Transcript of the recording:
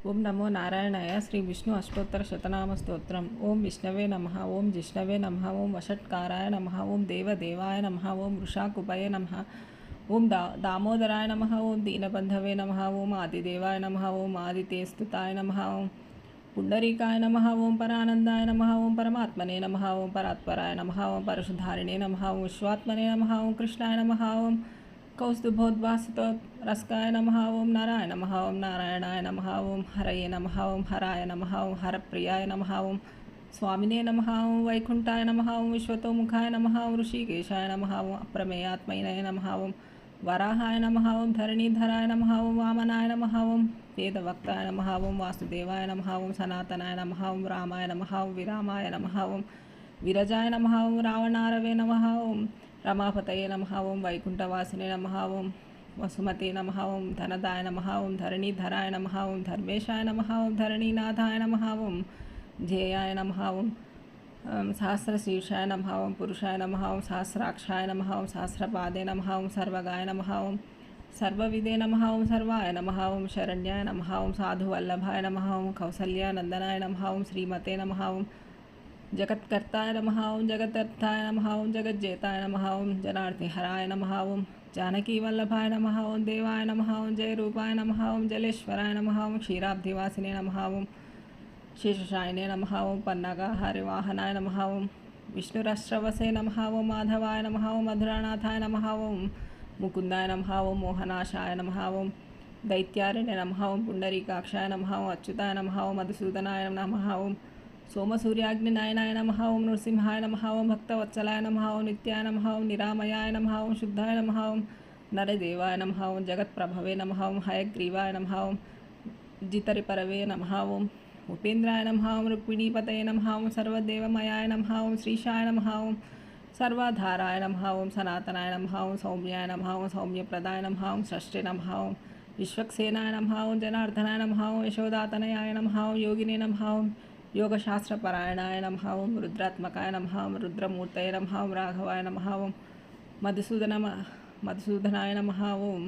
ఓం నమో నారాయణాయ. శ్రీ విష్ణు అష్టోత్తర శతనామ స్తోత్రం. ఓం విష్ణవే నమః. ఓం జిష్ణవే నమః. ఓం వషట్కారాయ నమః. ఓం దేవదేవాయ నమః. ఓం వృషాకుపయ నమః. ఓం దామోదరాయ నమః. ఓం దీనబంధవే నమః. ఓం ఆదిదేవాయ నమః. ఓం ఆదితేస్తుతాయ నమః. ఓం పుండరీకాయ నమః. ఓం పరానందాయ నమః. ఓం పరమాత్మనే నమః. ఓం పరాత్పరాయ నమః. ఓం పరశుధారిణే నమః. ఓం విశ్వాత్మనే నమః. ఓం కృష్ణాయ నమః. ఓం కౌస్తుభోద్వాసితో రస్కాయ నమః. ఓం నారాయణ నమః. ఓం నారాయణాయ నమః. ఓం హరయే నమః. ఓం హరాయ నమః. ఓం హరప్రియాయ నమః. ఓం స్వామినే నమః. ఓం వైకుంఠాయ నమః. ఓం విశ్వతోముఖాయ నమః. ఓం ఋషికేశాయ నమః. ఓం అప్రమేయాత్మనే నమః. ఓం వరాహాయ నమః. ఓం ధరణీధరాయ నమః. ఓం వామనాయ నమః. ఓం వేదవక్తాయ నమః. ఓం వాసుదేవాయ నమః. ఓం సనాతనాయ నమః. ఓం రామాయ నమః. ఓం విరామాయ నమః. ఓం విరజాయ నమః. ఓం రావణారవే నమః. ఓం రమాపతయే నమః. ఓం వైకుంఠవాసినే నమః. ఓం వసుమతే నమః. ఓం ధనదాయ నమః. ఓం ధరణీధరాయ నమః. ఓం ధర్మేశాయ నమః. ఓం ధరణీనాథాయ నమః. ఓం ధ్యేయాయ నమః. ఓం సహస్రశీర్షాయ నమః. ఓం పురుషాయ నమః. ఓం సహస్రాక్షాయ నమః. ఓం సహస్రపాదే నమః. ఓం సర్వగాయ నమః. ఓం సర్వవిదే నమః. ఓం సర్వాయ నమః. ఓం శరణ్యాయ నమః. ఓం సాధువల్లభాయ నమః. ఓం కౌసల్యానందనాయ నమః. ఓం శ్రీమతే నమః. ఓం జగత్కర్తాయ నమః. ఓం జగదర్థాయ నమః. ఓం జగజ్జేతాయ నమః. ఓం జనార్తిహరాయ నమః. ఓం జానకీవల్లభాయ నమః. ఓం దేవాయ నమః. ఓం జయరూపాయ నమః. ఓం జలేశ్వరాయ నమః. ఓం క్షీరాబ్ధివాసినే నమః. ఓం శేషశాయినే నమః. ఓం పన్నగహరివాహనాయ నమః. ఓం విష్ణురశ్రవసే నమః. ఓం మాధవాయ నమః. ఓం మధురానాథాయ నమః. ఓం ముకుందాయ నమః. ఓం మోహనాశాయ నమః. ఓం దైత్యారణ్య నమః. ఓం పుండరీకాక్షాయ నమః. ఓం అచ్యుతాయ నమః. ఓం మధుసూదనాయ నమః. ఓం సోమసూర్యాగ్నినాయనాయ నమః. ఓం నృసింహాయ నమః. ఓం భక్తవత్సలాయ నమః. ఓం నిత్యాయ నమః. ఓం నిరామయాయ నమః. ఓం శుద్ధాయ నమః. ఓం నరదేవాయ నమః. ఓం జగత్ప్రభవే నమః. ఓం హయగ్రీవాయ నమః. ఓం జితరిపరవే నమః. ఓం ఉపేంద్రాయ నమః. ఓం రుక్మిణీపతయే నమః. ఓం సర్వదేవమయాయ నమః. ఓం శ్రీశాయ నమః. ఓం సర్వాధారాయ నమః. ఓం సనాతనాయ నమః. ఓం సౌమ్యాయ నమః. ఓం సౌమ్యప్రదాయ నమః. ఓం షష్ఠే నమః. ఓం విశ్వక్సేనాయ నమః. ఓం జనార్దనాయ నమః. ఓం యశోదాతనయాయ నమః. ఓం యోగినే నమః. ఓం యోగశాస్త్రపరాయణాయ నమః. ఓం రుద్రాత్మకాయ నమః. ఓం రుద్రమూర్తయ నమః. ఓం రాఘవాయ నమః. ఓం మధుసూదనాయ నమః. ఓం